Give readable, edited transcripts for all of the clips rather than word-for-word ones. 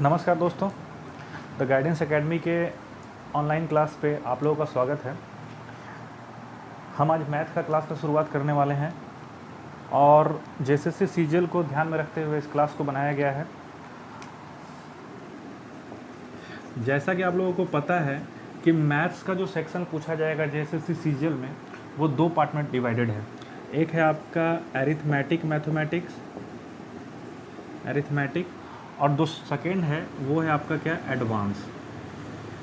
नमस्कार दोस्तों, the guidance academy के ऑनलाइन क्लास पे आप लोगों का स्वागत है। हम आज मैथ का क्लास का शुरुआत करने वाले हैं और जेएसएससी सीजीएल को ध्यान में रखते हुए इस क्लास को बनाया गया है। जैसा कि आप लोगों को पता है कि मैथ्स का जो सेक्शन पूछा जाएगा जेएसएससी सीजीएल में वो दो पार्ट में डिवाइडेड है। एक है आपका अरिथमेटिक और दो सेकेंड है वो है आपका क्या, एडवांस।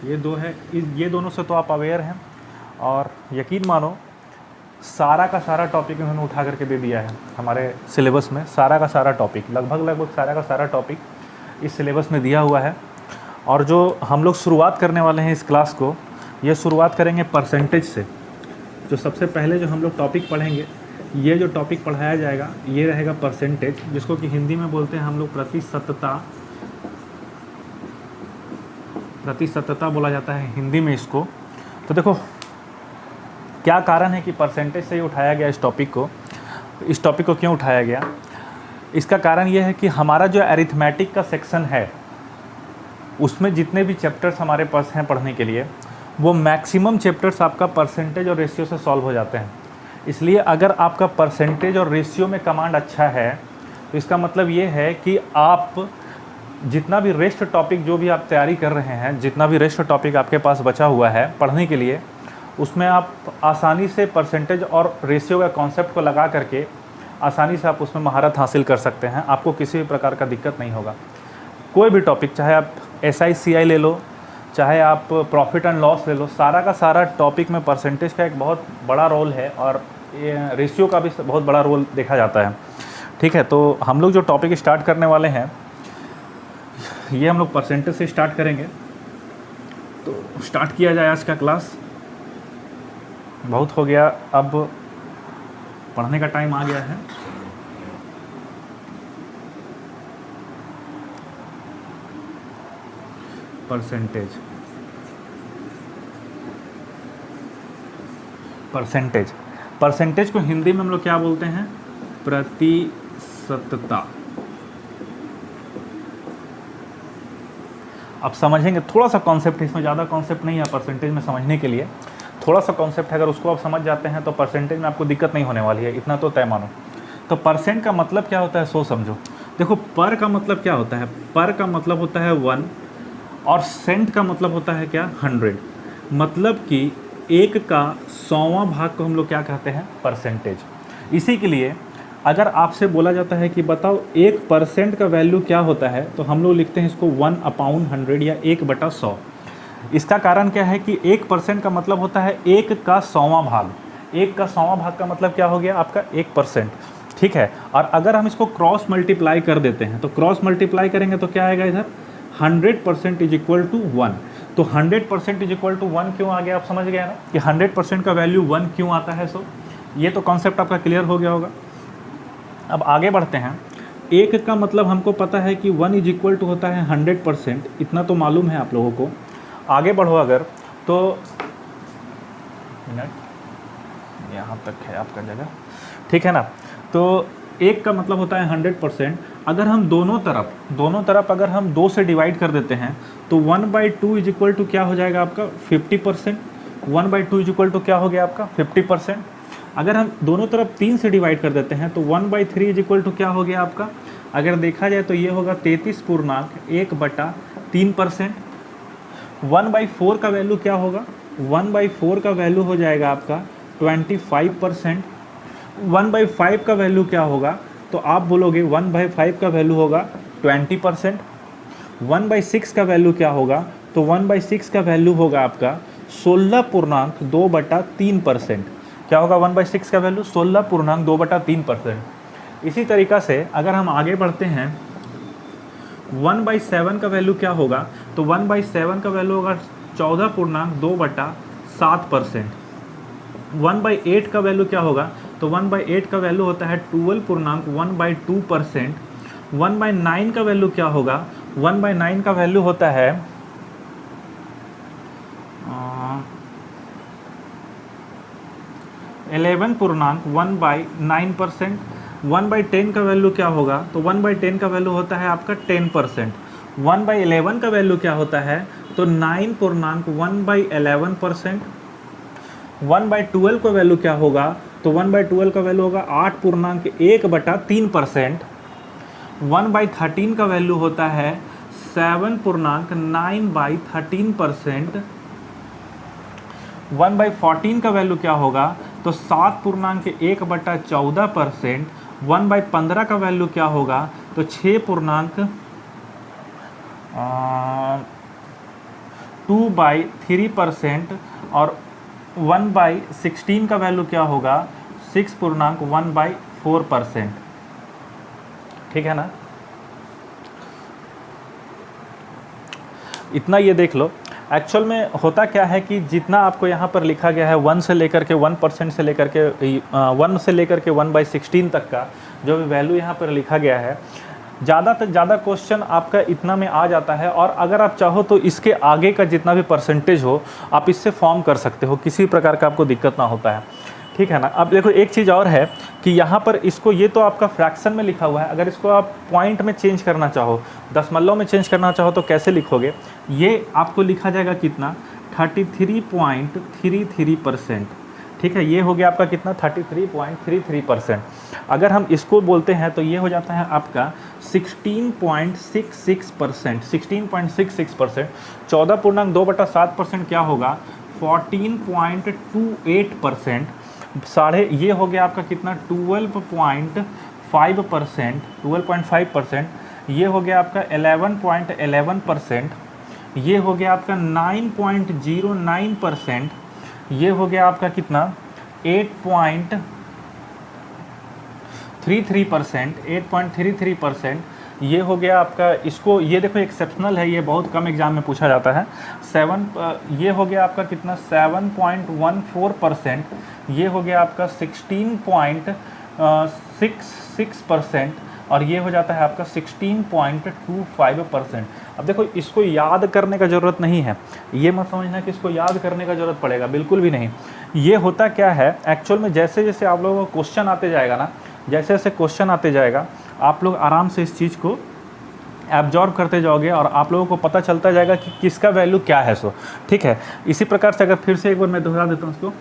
ये दो है, ये दोनों से तो आप अवेयर हैं और यकीन मानो सारा का सारा टॉपिक उन्होंने उठा करके दे दिया है हमारे सिलेबस में। सारा का सारा टॉपिक, लगभग सारा का सारा टॉपिक इस सिलेबस में दिया हुआ है। और जो हम लोग शुरुआत करने वाले हैं इस क्लास को, ये शुरुआत करेंगे परसेंटेज से। जो सबसे पहले जो हम लोग टॉपिक पढ़ेंगे, ये जो टॉपिक पढ़ाया जाएगा ये रहेगा परसेंटेज, जिसको कि हिंदी में बोलते हैं हम लोग प्रतिशतता बोला जाता है हिंदी में इसको। तो देखो क्या कारण है कि परसेंटेज से ही उठाया गया इस टॉपिक को क्यों उठाया गया। इसका कारण ये है कि हमारा जो अरिथमेटिक का सेक्शन है उसमें जितने भी चैप्टर्स हमारे पास हैं पढ़ने के लिए, वो मैक्सिमम चैप्टर्स आपका परसेंटेज और रेशियो से सॉल्व हो जाते हैं। इसलिए अगर आपका परसेंटेज और रेशियो में कमांड अच्छा है तो इसका मतलब ये है कि आप जितना भी रेस्ट टॉपिक जो भी आप तैयारी कर रहे हैं, जितना भी रेस्ट टॉपिक आपके पास बचा हुआ है पढ़ने के लिए, उसमें आप आसानी से परसेंटेज और रेशियो का कॉन्सेप्ट को लगा करके आसानी से आप उसमें महारत हासिल कर सकते हैं। आपको किसी भी प्रकार का दिक्कत नहीं होगा। कोई भी टॉपिक, चाहे आप SI ले लो, चाहे आप प्रॉफिट एंड लॉस ले लो, सारा का सारा टॉपिक में परसेंटेज का एक बहुत बड़ा रोल है और रेशियो का भी बहुत बड़ा रोल देखा जाता है। ठीक है, तो हम लोग जो टॉपिक स्टार्ट करने वाले हैं ये हम लोग परसेंटेज से स्टार्ट करेंगे। तो स्टार्ट किया जाए आज का क्लास। बहुत हो गया, अब पढ़ने का टाइम आ गया है। परसेंटेज को हिंदी में हम लोग क्या बोलते हैं, प्रतिशतता। अब समझेंगे थोड़ा सा कॉन्सेप्ट, इसमें ज़्यादा कॉन्सेप्ट नहीं है परसेंटेज में समझने के लिए। थोड़ा सा कॉन्सेप्ट है, अगर उसको आप समझ जाते हैं तो परसेंटेज में आपको दिक्कत नहीं होने वाली है, इतना तो तय मानो। तो परसेंट का मतलब क्या होता है सो समझो। देखो, पर का मतलब क्या होता है, पर का मतलब होता है 1 और सेंट का मतलब होता है क्या, 100। मतलब कि 1 का 100वां भाग को हम लोग क्या कहते हैं, परसेंटेज। इसी के लिए अगर आपसे बोला जाता है कि बताओ 1% का वैल्यू क्या होता है, तो हम लोग लिखते हैं इसको 1/100 या 1/100। इसका कारण क्या है कि 1% का मतलब होता है 1 का 100वां भाग। 1 का 100वां भाग का मतलब क्या हो गया आपका, 1%। ठीक है, और अगर हम इसको क्रॉस मल्टीप्लाई कर देते हैं, तो क्रॉस मल्टीप्लाई करेंगे तो क्या आएगा इधर, 100% इज इक्वल टू 1। तो 100% इज इक्वल टू 1 क्यों आ गया, आप समझ गए ना कि 100% का वैल्यू 1 क्यों आता है। सो ये तो कॉन्सेप्ट आपका क्लियर हो गया होगा। अब आगे बढ़ते हैं। 1 का मतलब हमको पता है कि 1 इज इक्वल टू होता है 100%, इतना तो मालूम है आप लोगों को। आगे बढ़ो अगर, तो मिनट, यहाँ तक है आपका जगह, ठीक है ना। तो 1 का मतलब होता है 100%। अगर हम दोनों तरफ अगर हम 2 से डिवाइड कर देते हैं तो 1/2 इज इक्वल टू क्या हो जाएगा आपका, 50%। 1/2 इज इक्वल टू क्या हो गया आपका, 50%। अगर हम दोनों तरफ 3 से डिवाइड कर देते हैं तो 1/3 इज इक्वल टू क्या हो गया आपका, अगर देखा जाए तो ये होगा 33.1/3%। 1/4 का वैल्यू क्या होगा, 1/4 का वैल्यू हो जाएगा आपका 25%। 1/5 का वैल्यू क्या होगा, तो आप बोलोगे 1/5 का वैल्यू होगा 20%। 1/6 का वैल्यू क्या होगा, तो 1/6 का वैल्यू होगा आपका 16.2/3%। क्या होगा 1/6 का वैल्यू, 16.2/3%। इसी तरीक़ा से अगर हम आगे बढ़ते हैं, 1/7 का वैल्यू क्या होगा, तो 1/7 का वैल्यू होगा 14.2/7%। 1/8 का वैल्यू क्या होगा, तो 1/8 का वैल्यू होता है 12.1/2%। 1/9 का वैल्यू क्या होगा, 1/9 का वैल्यू होता है 11.1/9%। 1/10 का वैल्यू क्या होगा, तो 1/10 का वैल्यू होता है आपका 10%। 1/11 का वैल्यू क्या होता है, तो 9.1/11%। 1/12 का वैल्यू क्या होगा, तो 1/12 का वैल्यू होगा 8.1/3%। 1/13 का वैल्यू होता है 7.9/13%। 1/14 का वैल्यू क्या होगा, तो 7.1/14%। 1/15 का वैल्यू क्या होगा, तो 6.2/3%। और 1/16 का वैल्यू क्या होगा, 6.1/4%। ठीक है ना, इतना ये देख लो। एक्चुअल में होता क्या है कि जितना आपको यहाँ पर लिखा गया है 1 से लेकर के 1% से लेकर के 1 से लेकर के 1/16 तक का जो भी वैल्यू यहाँ पर लिखा गया है, ज़्यादा से ज़्यादा क्वेश्चन आपका इतना में आ जाता है। और अगर आप चाहो तो इसके आगे का जितना भी परसेंटेज हो आप इससे फॉर्म कर सकते हो, किसी प्रकार का आपको दिक्कत ना होता है। ठीक है ना। अब देखो एक चीज़ और है कि यहाँ पर इसको, ये तो आपका फ्रैक्शन में लिखा हुआ है, अगर इसको आप पॉइंट में चेंज करना चाहो, दशमलव में चेंज करना चाहो तो कैसे लिखोगे, ये आपको लिखा जाएगा कितना, 33.33%। ठीक है, ये हो गया आपका कितना, 33.33%। अगर हम इसको बोलते हैं तो ये हो जाता है आपका 16.66%। 16.66%, 14.2/7% क्या होगा, 14.28%। साढ़े, ये हो गया आपका कितना, 12.5%। 12.5%, ये हो गया आपका 11.11%। ये हो गया आपका 9.09%। ये हो गया आपका कितना, 8.33%। 8.33%, ये हो गया आपका, इसको ये देखो एक्सेप्शनल है, ये बहुत कम एग्जाम में पूछा जाता है। ये हो गया आपका कितना, 7.14%। ये हो गया आपका 16.66%। और ये हो जाता है आपका 16.25%। अब देखो इसको याद करने का ज़रूरत नहीं है, ये मत समझना कि इसको याद करने का ज़रूरत पड़ेगा, बिल्कुल भी नहीं। ये होता क्या है एक्चुअल में, जैसे जैसे आप लोगों को क्वेश्चन आते जाएगा ना, जैसे जैसे क्वेश्चन आते जाएगा आप लोग आराम से इस चीज़ को एब्जॉर्ब करते जाओगे और आप लोगों को पता चलता जाएगा कि किसका वैल्यू क्या है। सो ठीक है, इसी प्रकार से अगर फिर से एक बार मैं दोहरा देता हूँ उसको,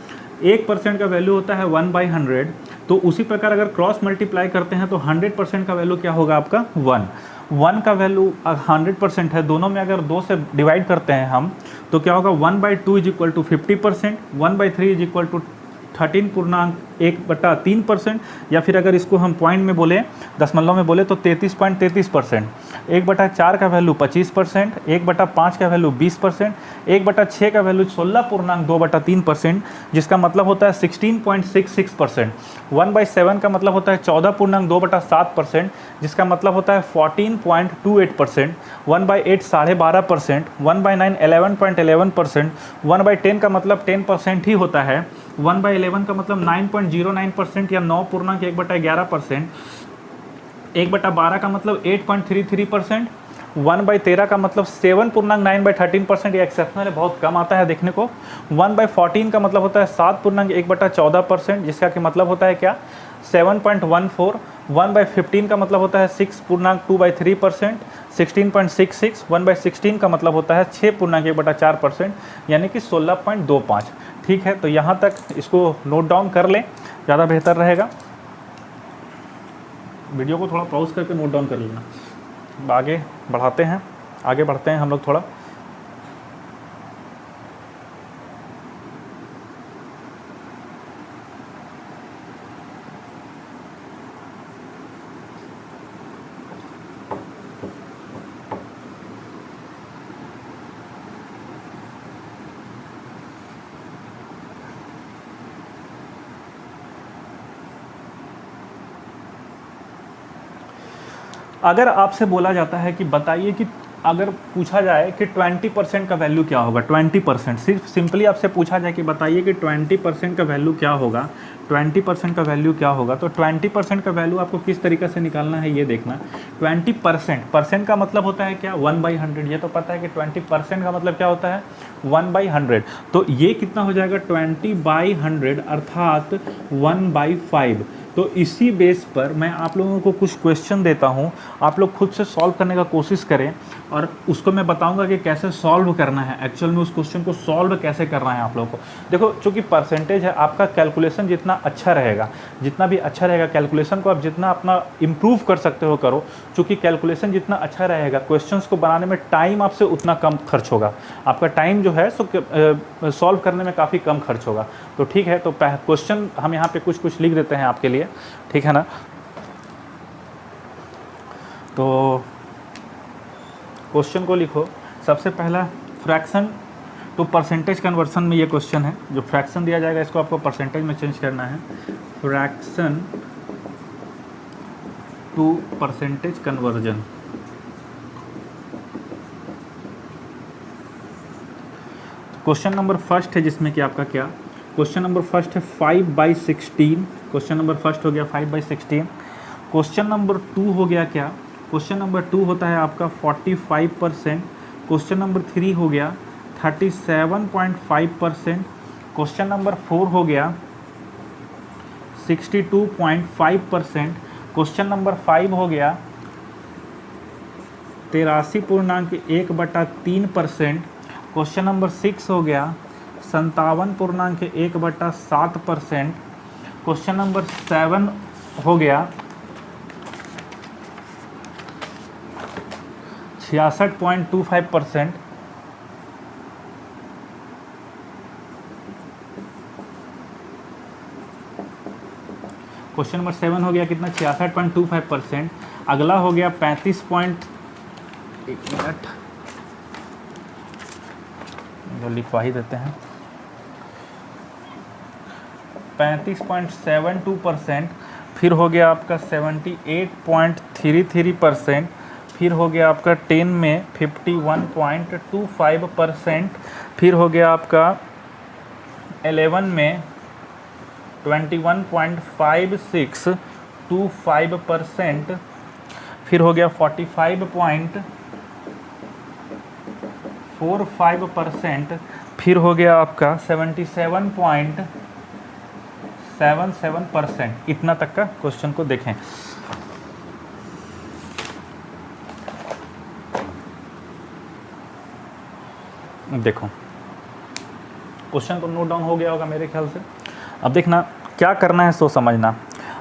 1% का वैल्यू होता है 1/100। तो उसी प्रकार अगर क्रॉस मल्टीप्लाई करते हैं तो 100% का वैल्यू क्या होगा आपका, 1। 1 का वैल्यू 100% है, दोनों में अगर 2 से डिवाइड करते हैं हम तो क्या होगा, 1/2 = 50%। 1/3 = 13.1/3%। या फिर अगर इसको हम पॉइंट में बोले, दशमलव में बोले तो 33.33%। 1/4 का वैल्यू 25%। 1/5 का वैल्यू 20%। 1/6 का वैल्यू 16.2/3%, जिसका मतलब होता है 16.66%। 1/7 का मतलब होता है 14.2/7%, जिसका मतलब होता है 14.28%। 1/8 12.5%। 1/9 11.11%। 1/10 का मतलब 10% ही होता है। 1/11 का मतलब 9.09% या 9.1/11%। 1/12 का मतलब 8.33%। 1/13 का मतलब 7.9/13%, ये एक्सेप्शनल है, बहुत कम आता है देखने को। 1/14 का मतलब होता है 7.1/14%, जिसका कि मतलब होता है क्या, 7.14। 1/15 का मतलब होता है 6.2/3%। 16.66। 1/16 का मतलब होता है 6.1/4%, यानी कि 16.25। ठीक है, तो यहाँ तक इसको नोट डाउन कर लें, ज़्यादा बेहतर रहेगा। वीडियो को थोड़ा पॉज करके नोट डाउन कर लेना। आगे बढ़ाते हैं, आगे बढ़ते हैं हम लोग थोड़ा। अगर आपसे बोला जाता है कि बताइए कि अगर पूछा जाए कि 20% का वैल्यू क्या होगा, 20%, सिर्फ सिंपली आपसे पूछा जाए कि बताइए कि 20% का वैल्यू क्या होगा, 20% का वैल्यू क्या होगा, तो 20% का वैल्यू आपको किस तरीके से निकालना है ये देखना। 20%, परसेंट का मतलब होता है क्या, 1/100। ये तो पता है कि 20% का मतलब क्या होता है, 1/100। तो ये कितना हो जाएगा, 20/100 अर्थात 1/5। तो इसी बेस पर मैं आप लोगों को कुछ क्वेश्चन देता हूँ, आप लोग खुद से सॉल्व करने का कोशिश करें और उसको मैं बताऊंगा कि कैसे सॉल्व करना है, एक्चुअल में उस क्वेश्चन को सॉल्व कैसे करना है आप लोगों को। देखो चूँकि परसेंटेज है, आपका कैलकुलेशन जितना अच्छा रहेगा, जितना भी अच्छा रहेगा कैलकुलेशन को आप जितना अपना इम्प्रूव कर सकते हो करो। चूँकि कैलकुलेशन जितना अच्छा रहेगा, क्वेश्चंस को बनाने में टाइम आपसे उतना कम खर्च होगा, आपका टाइम जो है सो सॉल्व करने में काफ़ी कम खर्च होगा। तो ठीक है, तो क्वेश्चन हम यहाँ पे कुछ कुछ लिख देते हैं आपके लिए, ठीक है ना। तो क्वेश्चन को लिखो। सबसे पहला फ्रैक्शन टू परसेंटेज कन्वर्सन में ये क्वेश्चन है। जो फ्रैक्शन दिया जाएगा इसको आपको परसेंटेज में चेंज करना है। Fraction to percentage conversion. Question number first है जिसमें कि आपका क्या, क्वेश्चन नंबर फर्स्ट है 5/16। क्वेश्चन नंबर फर्स्ट हो गया 5/16। क्वेश्चन नंबर 2 हो गया क्या, क्वेश्चन नंबर 2 होता है आपका 45%। क्वेश्चन नंबर 3 हो गया 37.5%। क्वेश्चन नंबर 4 हो गया 62.5%। क्वेश्चन नंबर 5 हो गया 83.1/3%। क्वेश्चन नंबर 6 हो गया 57.1/7%। क्वेश्चन नंबर 7 हो गया 66.25%। क्वेश्चन नंबर 7 हो गया कितना, 66.25%। अगला हो गया 35 जो लिखवा ही देते हैं 35.72%। फिर हो गया आपका 78.33%। फिर हो गया आपका 10 में 51.25%। फिर हो गया आपका 11 में 21.5625%। फिर हो गया 45.45%। फिर हो गया आपका 77.77%। इतना तक का क्वेश्चन को देखें। देखो क्वेश्चन तो नोट डाउन हो गया होगा मेरे ख्याल से। अब देखना क्या करना है सो समझना।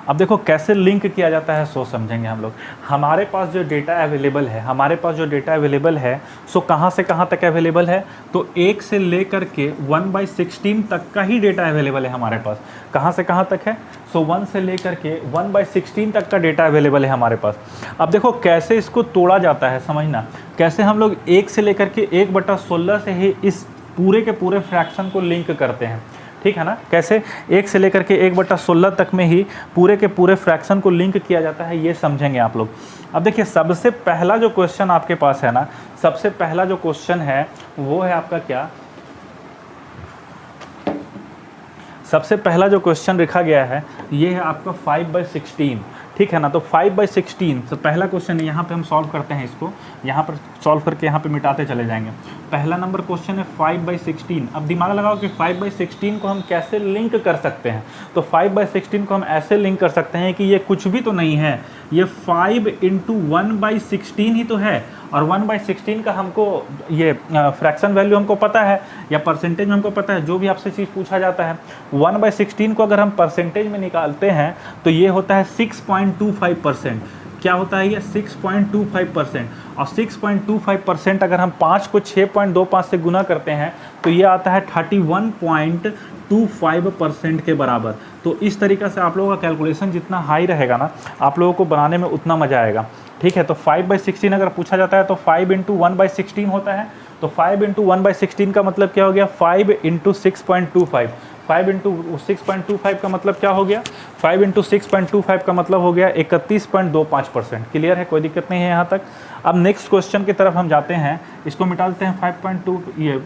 अब देखो कैसे लिंक किया जाता है सो समझेंगे हम लोग। हमारे पास जो डेटा अवेलेबल है, हमारे पास जो डेटा अवेलेबल है सो कहाँ से कहाँ तक अवेलेबल है, तो 1 से लेकर के 1/16 तक का ही डेटा अवेलेबल है हमारे पास। कहाँ से कहाँ तक है, सो 1 से लेकर के 1/16 तक का डेटा अवेलेबल है हमारे पास। अब देखो कैसे इसको तोड़ा जाता है समझना, कैसे हम लोग 1 से लेकर के 1/16 से ही इस पूरे के पूरे फ्रैक्शन को लिंक करते हैं, ठीक है ना। कैसे 1 से लेकर के 1/16 तक में ही पूरे के पूरे फ्रैक्शन को लिंक किया जाता है, ये समझेंगे आप लोग। अब देखिए सबसे पहला जो क्वेश्चन आपके पास है ना, सबसे पहला जो क्वेश्चन है वो है आपका क्या, सबसे पहला जो क्वेश्चन लिखा गया है ये है आपका 5/16, ठीक है ना। तो 5/16 तो पहला क्वेश्चन है, यहाँ पे हम सॉल्व करते हैं इसको, यहाँ पर सॉल्व करके यहाँ पे मिटाते चले जाएंगे। पहला नंबर क्वेश्चन है 5/16। अब दिमाग लगाओ कि 5/16 को हम कैसे लिंक कर सकते हैं। तो 5/16 को हम ऐसे लिंक कर सकते हैं कि ये कुछ भी तो नहीं है, ये 5 × 1/16 ही तो है। और 1/16 का हमको ये फ्रैक्शन वैल्यू हमको पता है या परसेंटेज में हमको पता है, जो भी आपसे चीज़ पूछा जाता है 1/16 को अगर हम परसेंटेज में निकालते हैं तो ये होता है 6.25%। क्या होता है ये 6.25%। और 6.25% अगर हम 5 को 6.25 से गुना करते हैं तो ये आता है 31.25% के बराबर। तो इस तरीक़े से आप लोगों का कैलकुलेशन जितना हाई रहेगा ना, आप लोगों को बनाने में उतना मज़ा आएगा, ठीक है। तो 5/16 अगर पूछा जाता है तो 5 × 1/16 होता है। तो 5 × 1/16 का मतलब क्या हो गया, 5 × 6.25। 5 × 6.25 का मतलब क्या हो गया, 5 × 6.25 का मतलब हो गया 31.25%। क्लियर है, कोई दिक्कत नहीं है यहाँ तक। अब नेक्स्ट क्वेश्चन की तरफ हम जाते हैं, इसको मिटा देते हैं 5.2 ये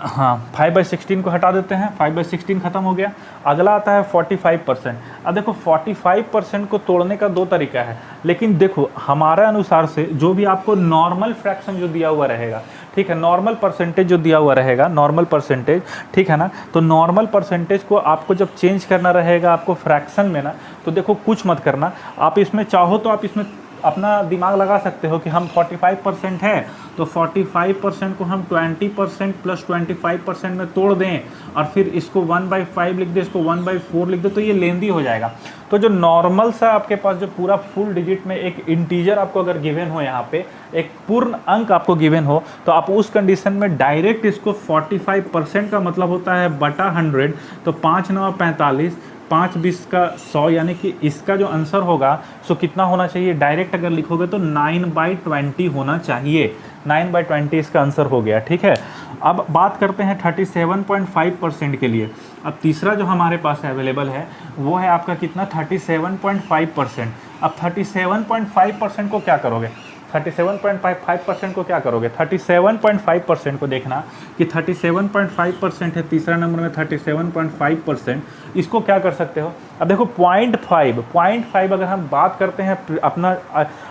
हाँ 5/16 को हटा देते हैं, 5/16 खत्म हो गया। अगला आता है 45%। अब देखो 45% को तोड़ने का दो तरीका है, लेकिन देखो हमारे अनुसार से जो भी आपको नॉर्मल फ्रैक्शन जो दिया हुआ रहेगा, ठीक है, नॉर्मल परसेंटेज जो दिया हुआ रहेगा, नॉर्मल परसेंटेज, ठीक है ना, तो नॉर्मल परसेंटेज को आपको जब चेंज करना रहेगा आपको फ्रैक्शन में ना, तो देखो कुछ मत करना, आप इसमें चाहो तो आप इसमें अपना दिमाग लगा सकते हो कि हम 45% है तो 45% को हम 20% प्लस 25% में तोड़ दें और फिर इसको 1/5 लिख दें, इसको 1/4 लिख दें, तो ये लेंदी हो जाएगा। तो जो नॉर्मल सा आपके पास जो पूरा फुल डिजिट में एक इंटीजर आपको अगर गिवन हो, यहाँ पे एक पूर्ण अंक आपको गिवन हो, तो आप उस कंडीशन में डायरेक्ट इसको 45% का मतलब होता है बटा 100, तो 5 9 45, 5 20 का 100, यानी कि इसका जो आंसर होगा सो कितना होना चाहिए, डायरेक्ट अगर लिखोगे तो 9/20 होना चाहिए। 9/20 इसका आंसर हो गया, ठीक है। अब बात करते हैं 37.5% के लिए। अब तीसरा जो हमारे पास अवेलेबल है वो है आपका कितना, 37.5%। अब 37.5% को क्या करोगे, 37.5% को क्या करोगे, 37.5% को देखना कि 37.5% है, तीसरा नंबर में 37.5%, इसको क्या कर सकते हो। अब देखो 0.5 अगर हम बात करते हैं अपना,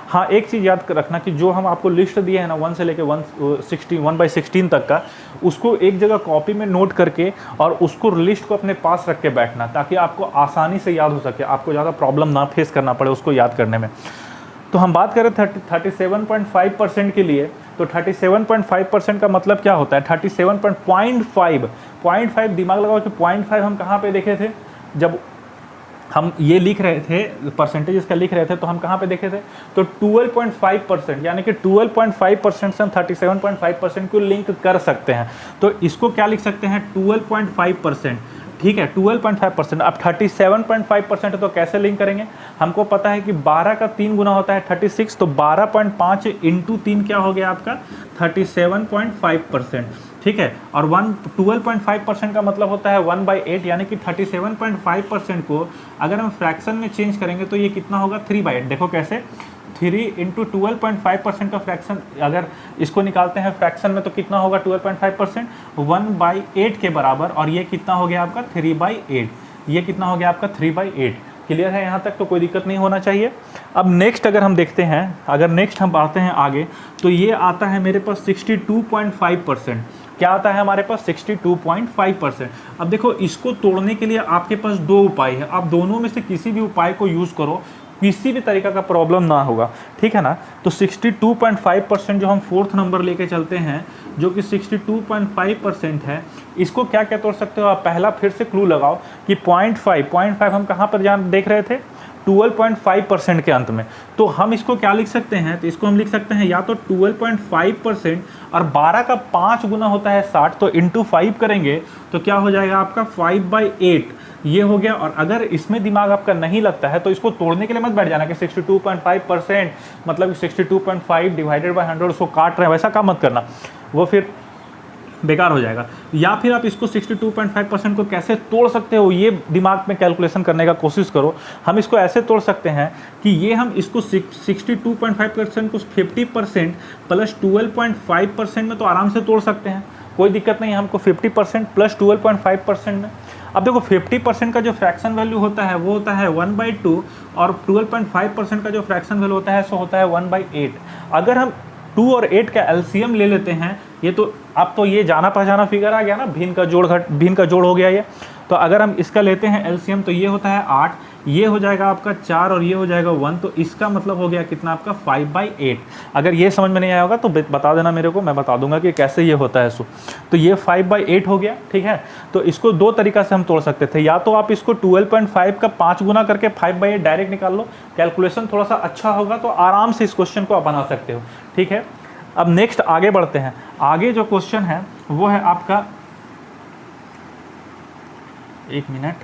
हाँ एक चीज़ याद रखना कि जो हम आपको लिस्ट दिए है ना 1 से लेके 1/16 तक का, उसको एक जगह कॉपी में नोट करके और उसको लिस्ट को अपने पास रख के बैठना, ताकि आपको आसानी से याद हो सके, आपको ज़्यादा प्रॉब्लम ना फेस करना पड़े उसको याद करने में। तो हम बात करें 37.5% के लिए, तो 37.5% का मतलब क्या होता है, 0.5 दिमाग लगाओ कि 0.5 हम कहाँ पे देखे थे, जब हम ये लिख रहे थे परसेंटेज इसका लिख रहे थे, तो हम कहाँ पे देखे थे, तो 12.5%, यानी कि 12.5% से हम 37.5% को लिंक कर सकते हैं। तो इसको क्या लिख सकते हैं, 12.5%, ठीक है, 12.5%। अब 37.5% है तो कैसे लिंक करेंगे, हमको पता है कि 12 का 3 गुना होता है 36, तो 12.5 इंटू 3 क्या हो गया आपका 37.5%, ठीक है। और 12.5% का मतलब होता है 1/8, यानी कि 37.5% को अगर हम फ्रैक्शन में चेंज करेंगे तो ये कितना होगा 3/8। देखो कैसे, 3 इंटू 12.5% का फ्रैक्शन अगर इसको निकालते हैं फ्रैक्शन में तो कितना होगा 12.5%, 1/8 के बराबर, और ये कितना हो गया आपका 3/8, ये कितना हो गया आपका 3/8। क्लियर है यहाँ तक, तो कोई दिक्कत नहीं होना चाहिए। अब नेक्स्ट अगर हम देखते हैं, अगर नेक्स्ट हम आते हैं आगे, तो ये आता है मेरे पास 62.5%। क्या आता है हमारे पास 62.5%। अब देखो इसको तोड़ने के लिए आपके पास दो उपाय है, आप दोनों में से किसी भी उपाय को यूज़ करो, किसी भी तरीका का प्रॉब्लम ना होगा, ठीक है ना। तो 62.5% जो हम फोर्थ नंबर लेके चलते हैं, जो कि 62.5% है, इसको क्या क्या तोड़ सकते हो आप, पहला फिर से क्लू लगाओ कि 0.5 हम कहाँ पर जान देख रहे थे, 12.5% के अंत में। तो हम इसको क्या लिख सकते हैं, तो इसको हम लिख सकते हैं या तो 12.5%, और 12 का 5 गुना होता है 60, तो इंटू 5 करेंगे तो क्या हो जाएगा आपका 5/8, ये हो गया। और अगर इसमें दिमाग आपका नहीं लगता है तो इसको तोड़ने के लिए मत बैठ जाना कि 62.5% मतलब 62.5 डिवाइडेड बाय 100 उसको काट रहे हैं, वैसा काम मत करना, वो फिर बेकार हो जाएगा। या फिर आप इसको 62.5% को कैसे तोड़ सकते हो, ये दिमाग में कैलकुलेशन करने का कोशिश करो। हम इसको ऐसे तोड़ सकते हैं कि ये हम इसको 62.5% को 50% प्लस 12.5% में तो आराम से तोड़ सकते हैं, कोई दिक्कत नहीं है हमको 50% प्लस 12.5% में। अब देखो 50% का जो फ्रैक्शन वैल्यू होता है वो होता है 1/2, और 12.5% का जो फ्रैक्शन वैल्यू होता है सो होता है 1/8। अगर हम 2 और 8 का एलसीएम ले लेते हैं, ये तो अब तो ये जाना पहचाना फिगर आ गया ना, भिन्न का जोड़ हो गया ये। तो अगर हम इसका लेते हैं एलसीएम तो ये होता है 8, ये हो जाएगा आपका 4 और ये हो जाएगा 1, तो इसका मतलब हो गया कितना आपका 5/8। अगर ये समझ में नहीं आया होगा तो बता देना मेरे को, मैं बता दूंगा कि कैसे ये होता है। तो ये 5/8 हो गया, ठीक है। तो इसको दो तरीका से हम तोड़ सकते थे, या तो आप इसको 12.5 का 5 गुना करके 5/8 डायरेक्ट निकाल लो, कैलकुलेशन थोड़ा सा अच्छा होगा तो आराम से इस क्वेश्चन को आप बना सकते हो, ठीक है। अब नेक्स्ट आगे बढ़ते हैं। आगे जो क्वेश्चन है वो है आपका, एक मिनट,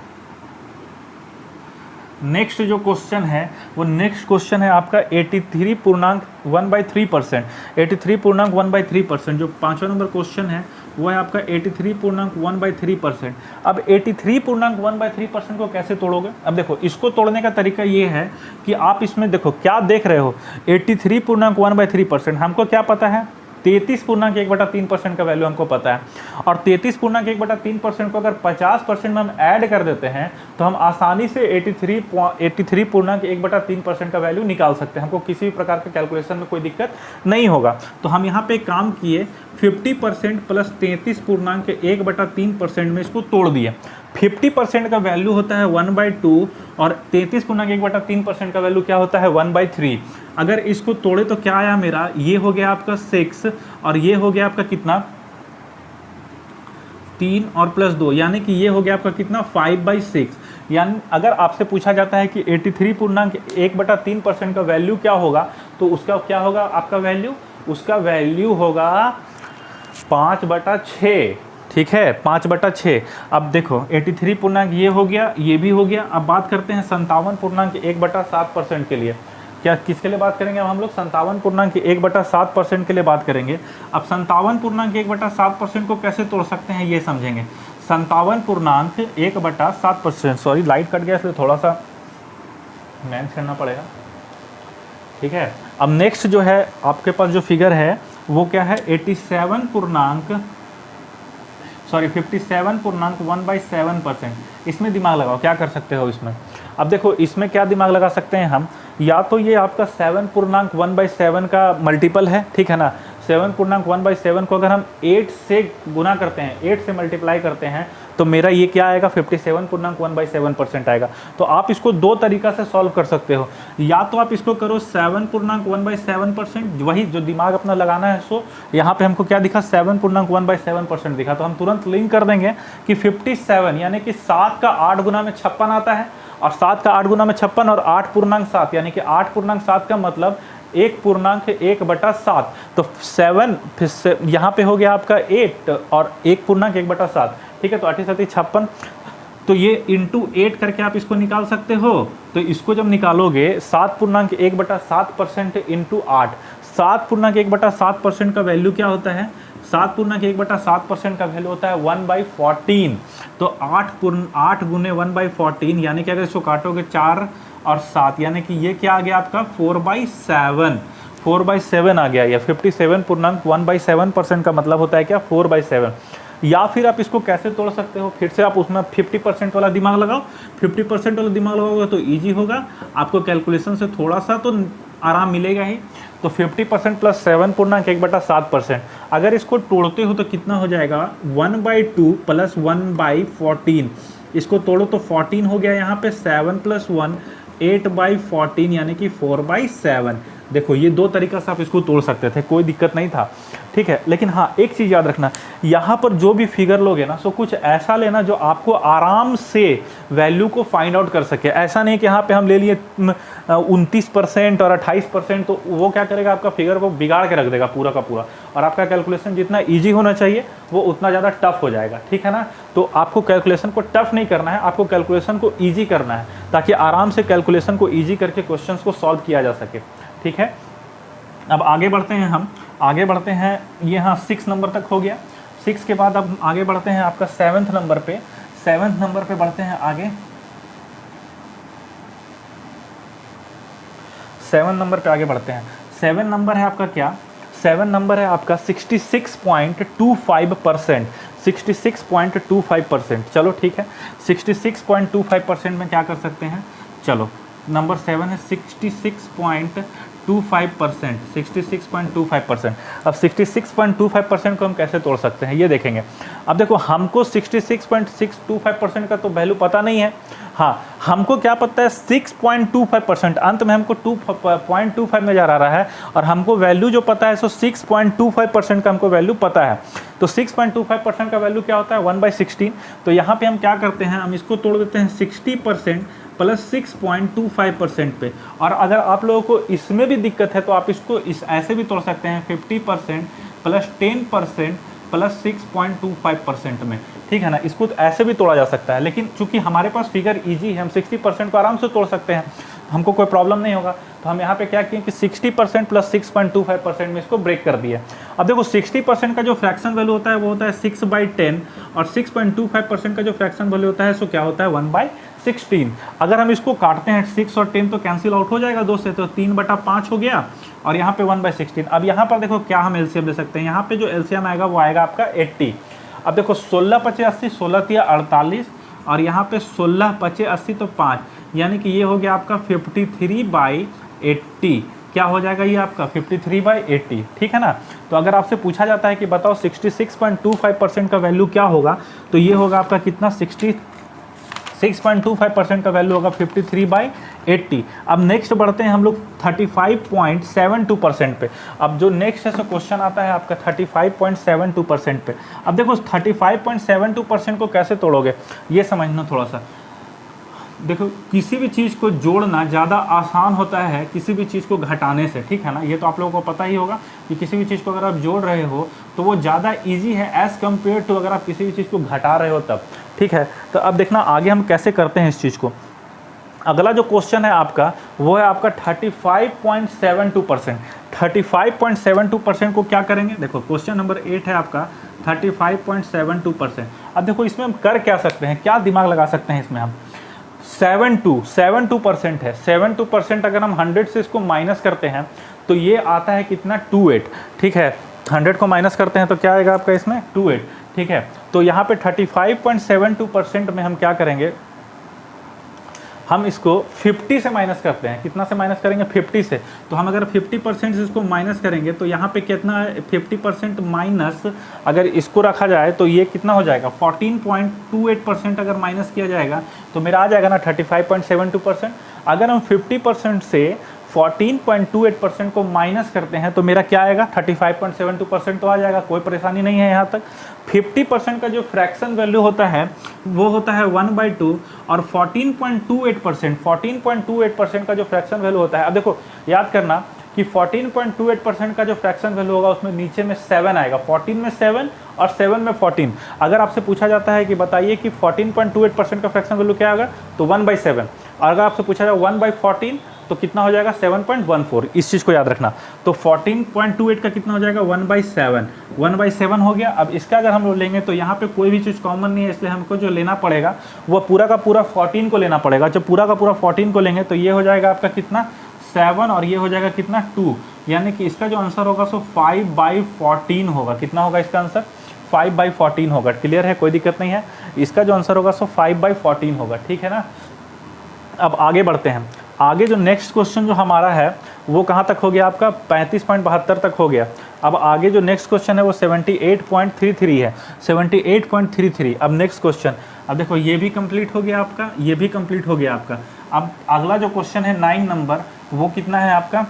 नेक्स्ट जो क्वेश्चन है वो नेक्स्ट क्वेश्चन है आपका 83.1/3%। 83.1/3% जो 5वां नंबर क्वेश्चन है वो है आपका 83.1/3%। अब 83.1/3% को कैसे तोड़ोगे, अब देखो इसको तोड़ने का तरीका ये है कि आप इसमें देखो क्या देख रहे हो, 83.1/3%, हमको क्या पता है 33.1/3% का वैल्यू हमको पता है, और 33.1/3% को अगर 50% में हम ऐड कर देते हैं तो हम आसानी से 83.1/3% का वैल्यू निकाल सकते हैं। हमको किसी भी प्रकार के कैलकुलेशन में कोई दिक्कत नहीं होगा। तो हम यहाँ पे काम किए 50% प्लस 33.1/3% में इसको तोड़ दिए। 50% का वैल्यू होता है 1/2 और 33.1/3% का वैल्यू क्या होता है 1/3। अगर इसको तोड़े तो क्या आया मेरा, ये हो गया आपका 6 और ये हो गया आपका कितना 3 और प्लस 2, यानी कि ये हो गया आपका कितना 5/6। यानी अगर आपसे पूछा जाता है कि 83.1/3% का वैल्यू क्या होगा, तो उसका क्या होगा आपका वैल्यू, उसका वैल्यू होगा 5/6। ठीक है, 5/6। अब देखो 83 पूर्णांक ये हो गया, ये भी हो गया। अब बात करते हैं 57.1/7% के लिए। क्या किसके लिए बात करेंगे अब हम लोग, 57.1/7% के लिए बात करेंगे। अब 57.1/7% को कैसे तोड़ सकते हैं ये समझेंगे। 57.1/7%, सॉरी लाइट कट गया इसलिए थोड़ा सा मैनेज करना पड़ेगा। ठीक है, अब नेक्स्ट जो है आपके पास जो फिगर है वो क्या है 57.1/7%। इसमें दिमाग लगाओ, क्या कर सकते हो इसमें। अब देखो इसमें क्या दिमाग लगा सकते हैं हम, या तो ये आपका 7.1/7 का मल्टीपल है, ठीक है ना। 7.1/7 को अगर हम 8 से गुना करते हैं, 8 से मल्टीप्लाई करते हैं, तो मेरा ये क्या आएगा 57.1/7% आएगा। तो आप इसको दो तरीका से सॉल्व कर सकते हो। या तो आप इसको करो 7.1/7%, वही जो दिमाग अपना लगाना है। सो यहाँ पे हमको क्या दिखा 7.1/7% दिखा, तो हम तुरंत लिंक कर देंगे कि 57 यानी कि 7 का 8 गुना में 56 आता है, और 7 का 8 गुना में 56 और 8.7 यानी कि 8.7 का मतलब 1.1/7। तो 7 फिर से यहाँ पे हो गया आपका 8 और 1.1/7। ठीक है, तो 8 7 56। तो ये इंटू 8 करके आप इसको निकाल सकते हो। तो इसको जब निकालोगे 7.1/7% इंटू 8, 7.1/7% का वैल्यू क्या होता है, 7.1/7% का वैल्यू होता है 1/14। तो 8 गुने 1/14 यानी कि अगर इसको काटोगे 4 और 7 यानी कि ये क्या आ गया आपका 4/7। 4/7 आ गया। या 57.1/7% का मतलब होता है क्या 4/7। या फिर आप इसको कैसे तोड़ सकते हो, फिर से आप उसमें 50% वाला दिमाग लगाओ। 50% वाला दिमाग लगाओगे तो इजी होगा, आपको कैलकुलेशन से थोड़ा सा तो आराम मिलेगा ही। तो 50% प्लस 7.1/7%, अगर इसको तोड़ते हो तो कितना हो जाएगा 1/2 प्लस 1/14। इसको तोड़ो तो 14 हो गया, यहाँ पे 7 + 1 8/14 यानी कि 4/7। देखो ये दो तरीका से आप इसको तोड़ सकते थे, कोई दिक्कत नहीं था। ठीक है, लेकिन हाँ एक चीज़ याद रखना, यहाँ पर जो भी फिगर लोगे ना, सो कुछ ऐसा लेना जो आपको आराम से वैल्यू को फाइंड आउट कर सके। ऐसा नहीं कि यहाँ पे हम ले लिए 29% और 28%, तो वो क्या करेगा आपका फिगर को बिगाड़ के रख देगा पूरा का पूरा, और आपका कैलकुलेशन जितना ईजी होना चाहिए वो उतना ज़्यादा टफ हो जाएगा। ठीक है ना, तो आपको कैलकुलेशन को टफ नहीं करना है, आपको कैलकुलेशन को ईजी करना है, ताकि आराम से कैलकुलेशन को ईजी करके क्वेश्चन को सॉल्व किया जा सके। ठीक है, अब आगे बढ़ते हैं हम, आगे बढ़ते हैं। ये हाँ 6 नंबर तक हो गया। 6 के बाद अब आगे बढ़ते हैं आपका 7th नंबर पे। 7th नंबर पे बढ़ते हैं आगे। 7 नंबर पे आगे बढ़ते हैं। 7 नंबर है आपका क्या, 7 नंबर है आपका 66.25%। 66.25%। चलो ठीक है, 66.25% में क्या कर सकते हैं, चलो नंबर 7 है 66.25%। 66.25%। अब 66.25% को हम कैसे तोड़ सकते हैं ये देखेंगे। अब देखो हमको 66.625% का तो वैल्यू पता नहीं है। हाँ, हमको क्या पता है 6.25%, अंत में हमको 2.25 नज़र आ रहा है, और हमको वैल्यू जो पता है सो 6.25% का हमको वैल्यू पता है। तो 6.25% का वैल्यू क्या होता है 1/16। तो यहाँ पे हम क्या करते हैं, हम इसको तोड़ देते हैं 60% प्लस 6.25% पे। और अगर आप लोगों को इसमें भी दिक्कत है तो आप इसको ऐसे भी तोड़ सकते हैं 50% प्लस 10% प्लस 6.25% में। ठीक है ना, इसको तो ऐसे भी तोड़ा जा सकता है, लेकिन चूंकि हमारे पास फिगर इजी है, हम 60% को आराम से तोड़ सकते हैं, हमको कोई प्रॉब्लम नहीं होगा। तो हम यहाँ पे क्या किए कि 60% प्लस 6.25% में इसको ब्रेक कर दिया। अब देखो 60% का जो फ्रैक्शन वैल्यू होता है वो होता है 6/10, और 6.25% का जो फ्रैक्शन वैल्यू होता है सो क्या होता है 1/16। 16। अगर हम इसको काटते हैं 6 और 10 तो कैंसिल आउट हो जाएगा 2 से, तो 3/5 हो गया और यहाँ पे 1/16। अब यहाँ पर देखो क्या हम एलसीएम ले सकते हैं, यहाँ पे जो एलसीएम आएगा वो आएगा आपका 80। अब देखो 16 5 80, 16 तिया 48 और यहाँ पे 16 5 80 तो 5, यानी कि ये हो गया आपका 53/80। क्या हो जाएगा ये आपका 53/80, ठीक है ना। तो अगर आपसे पूछा जाता है कि बताओ 66.25% का वैल्यू क्या होगा, तो ये होगा आपका कितना 66.25% का वैल्यू होगा 53/80। अब नेक्स्ट बढ़ते हैं हम लोग 35.72% पे। अब जो नेक्स्ट है सो क्वेश्चन आता है आपका 35.72% पे। अब देखो 35.72% को कैसे तोड़ोगे ये समझना थोड़ा सा। देखो किसी भी चीज़ को जोड़ना ज़्यादा आसान होता है किसी भी चीज़ को घटाने से, ठीक है ना। ये तो आप लोगों को पता ही होगा कि किसी भी चीज़ को अगर आप जोड़ रहे हो तो वो ज़्यादा इजी है एज़ कम्पेयर टू अगर आप किसी भी चीज़ को घटा रहे हो तब, ठीक है। तो अब देखना आगे हम कैसे करते हैं इस चीज़ को। अगला जो क्वेश्चन है आपका वो है आपका 35.72%। 35.72% को क्या करेंगे, देखो क्वेश्चन नंबर 8 है आपका 35.72%। अब देखो इसमें हम कर क्या सकते हैं, क्या दिमाग लगा सकते हैं इसमें हम। 72% है, 72% अगर हम 100 से इसको माइनस करते हैं तो ये आता है कितना 28, ठीक है। 100 को माइनस करते हैं तो क्या आएगा आपका इसमें 28, ठीक है। तो यहाँ पे 35.72% में हम क्या करेंगे, हम इसको 50 से माइनस करते हैं। कितना से माइनस करेंगे 50 से। तो हम अगर 50% से इसको माइनस करेंगे तो यहाँ पे कितना है 50% माइनस, अगर इसको रखा जाए तो ये कितना हो जाएगा 14.28%। अगर माइनस किया जाएगा तो मेरा आ जाएगा ना 35.72%। अगर हम 50% से 14.28% को माइनस करते हैं तो मेरा क्या आएगा 35.72% तो आ जाएगा, कोई परेशानी नहीं है यहाँ तक। 50% का जो फ्रैक्शन वैल्यू होता है वो होता है 1/2 और 14.28% का जो फ्रैक्शन वैल्यू होता है। अब देखो याद करना कि 14.28% का जो फ्रैक्शन वैल्यू होगा उसमें नीचे में 7 आएगा, 14 में 7 और 7 में 14। अगर आपसे पूछा जाता है कि बताइए कि 14.28% का फ्रैक्शन वैल्यू क्या होगा तो 1/7। और अगर आपसे पूछा जाए 1/14 तो कितना हो जाएगा 7.14। इस चीज़ को याद रखना। तो 14.28 का कितना हो जाएगा 1/7, 1/7 हो गया। अब इसका अगर हम लोग लेंगे तो यहाँ पे कोई भी चीज़ कॉमन नहीं है, इसलिए हमको जो लेना पड़ेगा वो पूरा का पूरा 14 को लेना पड़ेगा। जब पूरा का पूरा 14 को लेंगे तो ये हो जाएगा आपका कितना 7 और ये हो जाएगा कितना 2, यानी कि इसका जो आंसर होगा सो 5/14 होगा। कितना होगा इसका आंसर 5/14 होगा। क्लियर है, कोई दिक्कत नहीं है। इसका जो आंसर होगा सो 5/14 होगा, ठीक है ना। अब आगे बढ़ते हैं। आगे जो नेक्स्ट क्वेश्चन जो हमारा है वो कहाँ तक हो गया आपका 35.72 तक हो गया। अब आगे जो नेक्स्ट क्वेश्चन है वो 78.33 है, 78.33। अब नेक्स्ट क्वेश्चन, अब देखो ये भी कंप्लीट हो गया आपका, ये भी कंप्लीट हो गया आपका। अब अगला जो क्वेश्चन है 9 नंबर वो कितना है आपका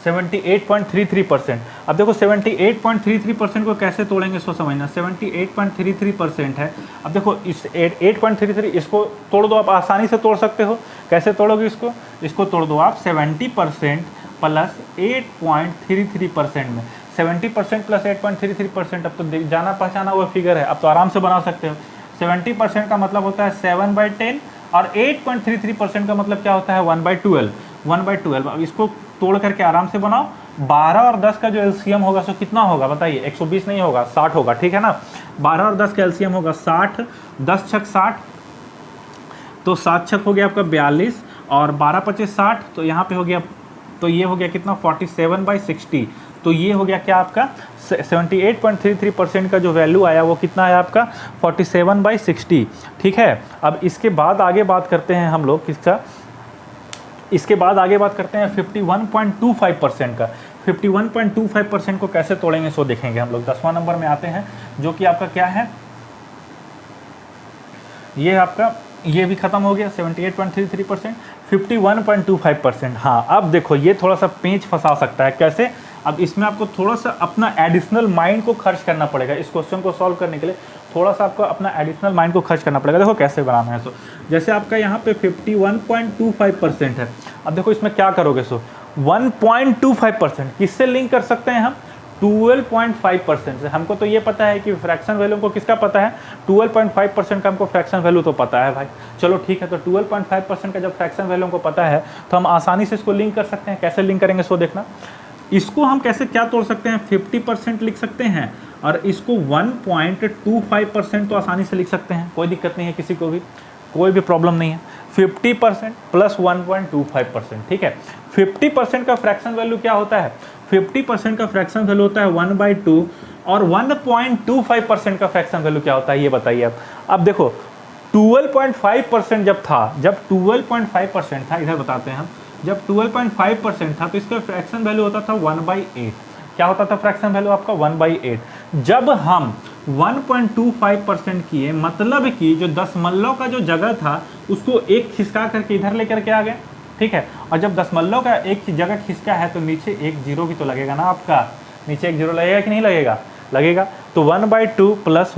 78.33%। अब देखो 78.33% को कैसे तोड़ेंगे सो समझना। 78.33% है। अब देखो इस 8.33 इसको तोड़ दो, आप आसानी से तोड़ सकते हो। कैसे तोड़ोगे इसको, इसको तोड़ दो आप 70% प्लस 8.33% में। 70% प्लस 8.33%, अब तो जाना पहचाना हुआ फिगर है, अब तो आराम से बना सकते हो। 70% का मतलब होता है 7/10 और 8.33% का मतलब क्या होता है 1/12, 1/12। अब इसको तोड़ करके आराम से बनाओ। 12 और 10 का जो एलसीएम होगा सो कितना होगा बताइए, 120 नहीं होगा 60 होगा, ठीक है ना। 12 और 10 का एलसीएम होगा 60, 10 छक 60, तो 7 छक हो गया आपका 42 और 12 पचे 60, तो यहाँ पे हो गया, तो ये हो गया कितना 47/60। तो ये हो गया क्या आपका 78.33% का जो वैल्यू आया वो कितना आया आपका 47/60, ठीक है। अब इसके बाद आगे बात करते हैं हम लोग किसका, इसके बाद आगे बात करते हैं 51.25% का। 51.25% को कैसे तोड़ेंगे सो देखेंगे हम लोग। 10वां नंबर में आते हैं जो कि आपका क्या है, ये आपका ये भी खत्म हो गया 78.33%। 51.25%, हाँ अब देखो ये थोड़ा सा पेंच फंसा सकता है। कैसे, अब इसमें आपको थोड़ा सा अपना एडिशनल माइंड को खर्च करना पड़ेगा। इस क्वेश्चन को सॉल्व करने के लिए थोड़ा सा आपको अपना एडिशनल माइंड को खर्च करना पड़ेगा। देखो कैसे बनाना है। सो जैसे आपका यहाँ पे 51.25% है। अब देखो इसमें क्या करोगे, सो 1.25% किससे लिंक कर सकते हैं हम 12.5% से। हमको तो ये पता है कि फ्रैक्शन वैल्यू को किसका पता है 12.5% का हमको फ्रैक्शन वैल्यू तो पता है भाई। चलो ठीक है, तो 12.5% का जब फ्रैक्शन वैल्यू को पता है तो हम आसानी से इसको लिंक कर सकते हैं। कैसे लिंक करेंगे सो देखना। इसको हम कैसे क्या तोड़ सकते हैं 50% लिख सकते हैं और इसको 1.25% तो आसानी से लिख सकते हैं, कोई दिक्कत नहीं है किसी को भी। कोई भी प्रॉब्लम नहीं है। 50% प्लस 1.25%, ठीक है। 50% का फ्रैक्शन वैल्यू क्या होता है? 50% का फ्रैक्शन वैल्यू होता है 1/2 और 1.25% का फ्रैक्शन वैल्यू क्या होता है ये बताइए आप। अब देखो 12.5% जब 12.5% था, इधर बताते हैं हम, जब 12.5% था तो इसका फ्रैक्शन वैल्यू होता था 1/8। क्या होता था फ्रैक्शन वैल्यू आपका? 1/8। जब हम 1.25% किए, मतलब कि जो दशमलव का जो जगह था उसको एक खिसका करके इधर लेकर के आ गए, ठीक है। और जब दशमलव का एक जगह खिसका है तो नीचे एक जीरो भी तो लगेगा ना आपका, नीचे एक जीरो लगेगा कि नहीं लगेगा? लगेगा। तो 1/2 प्लस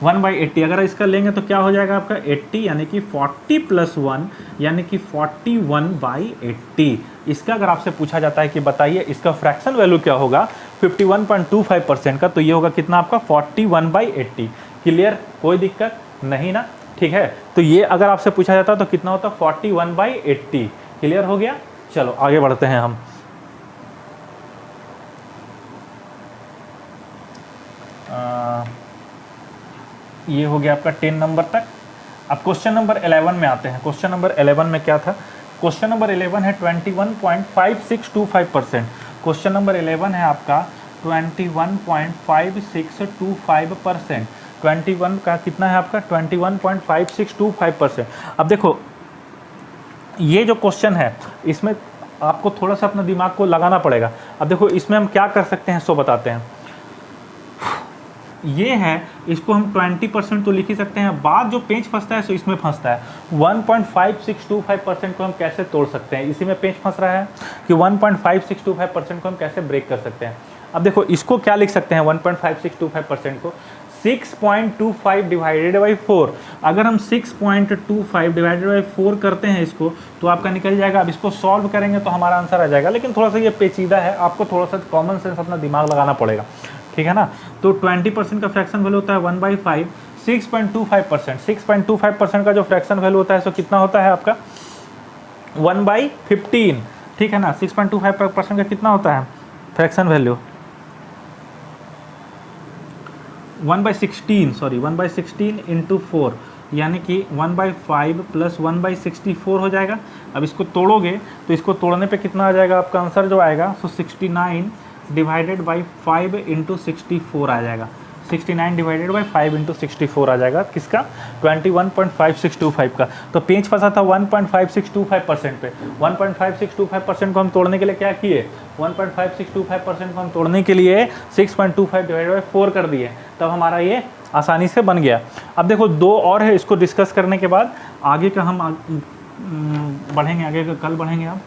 1/80 अगर इसका लेंगे तो क्या हो जाएगा आपका? 80 यानी कि 40 प्लस 1 यानी कि 41/80। इसका अगर आपसे पूछा जाता है कि बताइए इसका फ्रैक्शन वैल्यू क्या होगा 51.25% का, तो ये होगा कितना आपका? 41/80। क्लियर? कोई दिक्कत नहीं ना, ठीक है। तो ये अगर आपसे पूछा जाता तो कितना होता? 41/80। क्लियर हो गया? चलो आगे बढ़ते हैं हम। ये हो गया आपका 10 नंबर तक। अब क्वेश्चन नंबर 11 में आते हैं। क्वेश्चन नंबर 11 में क्या था? क्वेश्चन नंबर 11 है 21.5625%। क्वेश्चन नंबर 11 है आपका 21.5625%। 21 का कितना है आपका? 21.5625%। अब देखो ये जो क्वेश्चन है इसमें आपको थोड़ा सा अपना दिमाग को लगाना पड़ेगा। अब देखो इसमें हम क्या कर सकते हैं सो बताते हैं। ये है, इसको हम 20% तो लिख ही सकते हैं। बाद जो पेंच फंसता है सो इसमें फंसता है। 1.5625% को हम कैसे तोड़ सकते हैं? इसी में पेंच फंस रहा है कि 1.5625% को हम कैसे ब्रेक कर सकते हैं। अब देखो इसको क्या लिख सकते हैं 1.5625% को? 6.25 डिवाइडेड बाई 4। अगर हम 6.25 डिवाइडेड बाई 4 करते हैं इसको तो आपका निकल जाएगा। अब इसको सॉल्व करेंगे तो हमारा आंसर आ जाएगा, लेकिन थोड़ा सा ये पेचीदा है, आपको थोड़ा सा कॉमन सेंस अपना दिमाग लगाना पड़ेगा, ठीक है ना। तो 20% का फ्रैक्शन वैल्यू होता है 1/5। 6.25%, 6.25% का जो फ्रैक्शन वैल्यू होता है सो कितना होता है आपका? 1/15, ठीक है ना। 6.25% का कितना होता है फ्रैक्शन वैल्यू? 1/16, सॉरी 1/16 इंटू 4 यानी कि 1/5 प्लस 1/64 हो जाएगा। अब इसको तोड़ोगे तो इसको तोड़ने पे कितना आ जाएगा आपका आंसर जो आएगा सो 69 डिवाइडेड बाई 5 इंटू 64 आ जाएगा। 69 डिवाइडेड बाई 5 इंटू 64 आ जाएगा किसका? 21.5625 का। तो पेंच फंसा था 1.5625% पे। 1.5625% को हम तोड़ने के लिए क्या किए? 1.5625% को हम तोड़ने के लिए 6.25 डिवाइडेड बाई 4 कर दिए, तब हमारा ये आसानी से बन गया। अब देखो दो और है, इसको डिस्कस करने के बाद आगे का हम बढ़ेंगे, आगे का कल बढ़ेंगे आप।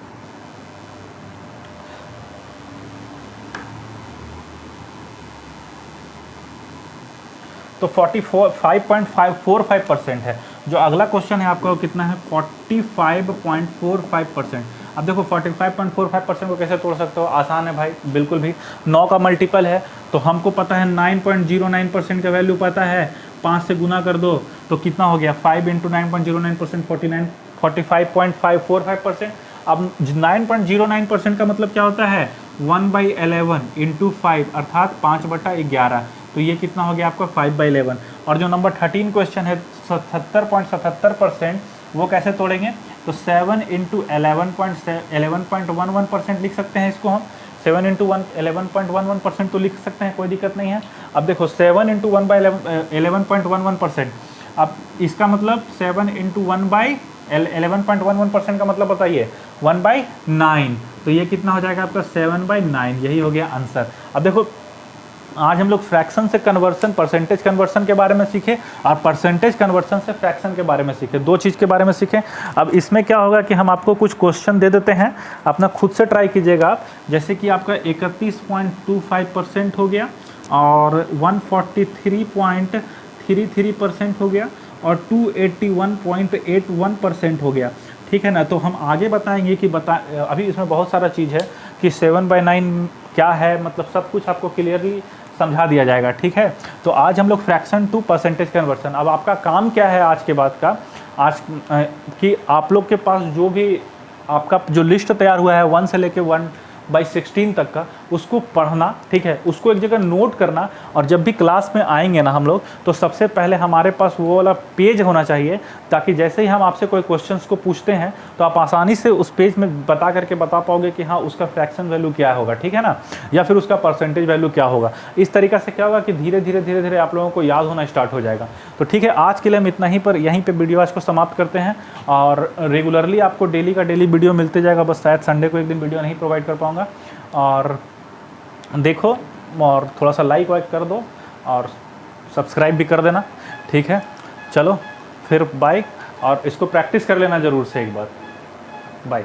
तो 45.45% है। जो अगला क्वेश्चन है आपका वो कितना है? 45.45%। अब देखो 45.45% को कैसे तोड़ सकते हो? आसान है भाई, बिल्कुल भी। 9 का मल्टीपल है तो हमको पता है 9.09% का वैल्यू पता है, 5 से गुना कर दो तो कितना हो गया? 5 इंटू 9.09% 45.545%। अब 9.09% का मतलब क्या होता है? 1/11 इंटू 5 अर्थात 5/11। तो ये कितना हो गया आपका? 5/11। और जो नंबर 13 क्वेश्चन है 77.77%, वो कैसे तोड़ेंगे? तो 7 इंटू 11.11% लिख सकते हैं इसको हम। 7 इंटू 11.11% तो लिख सकते हैं, कोई दिक्कत नहीं है। अब देखो 7 इंटू 1/11.11%, अब इसका मतलब 7 इंटू 1/11.11% का मतलब बताइए 1/9। तो ये कितना हो जाएगा आपका? 7/9। यही हो गया आंसर। अब देखो आज हम लोग फ्रैक्शन से कन्वर्सन, परसेंटेज कन्वर्सन के बारे में सीखे और परसेंटेज कन्वर्सन से फ्रैक्शन के बारे में सीखे, दो चीज़ के बारे में सीखे। अब इसमें क्या होगा कि हम आपको कुछ क्वेश्चन दे देते हैं, अपना खुद से ट्राई कीजिएगा आप। जैसे कि आपका 31.25% हो गया और 143.33% हो गया और 281.81% हो गया, ठीक है ना। तो हम आगे बताएंगे कि अभी इसमें बहुत सारा चीज़ है कि 7/9 क्या है, मतलब सब कुछ आपको क्लियरली समझा दिया जाएगा, ठीक है। तो आज हम लोग फ्रैक्शन टू परसेंटेज कन्वर्सन। अब आपका काम क्या है आज के बाद का, आज कि आप लोग के पास जो भी आपका जो लिस्ट तैयार हुआ है 1 से लेके बाई 16 तक का उसको पढ़ना, ठीक है, उसको एक जगह नोट करना, और जब भी क्लास में आएंगे ना हम लोग तो सबसे पहले हमारे पास वो वाला पेज होना चाहिए, ताकि जैसे ही हम आपसे कोई क्वेश्चंस को पूछते हैं तो आप आसानी से उस पेज में बता करके बता पाओगे कि हाँ उसका फ्रैक्शन वैल्यू क्या होगा, ठीक है ना, या फिर उसका परसेंटेज वैल्यू क्या होगा। इस तरीक़ा से क्या होगा कि धीरे धीरे आप लोगों को याद होना स्टार्ट हो जाएगा। तो ठीक है, आज के लिए हम इतना ही पर यहीं पे वीडियो आज को समाप्त करते हैं, और रेगुलरली आपको डेली का डेली वीडियो मिलते जाएगा, बस शायद संडे को एक दिन वीडियो नहीं प्रोवाइड कर पाऊँगा। और देखो और थोड़ा सा लाइक वाइक कर दो और सब्सक्राइब भी कर देना, ठीक है। चलो फिर बाय, और इसको प्रैक्टिस कर लेना ज़रूर से एक बार। बाय।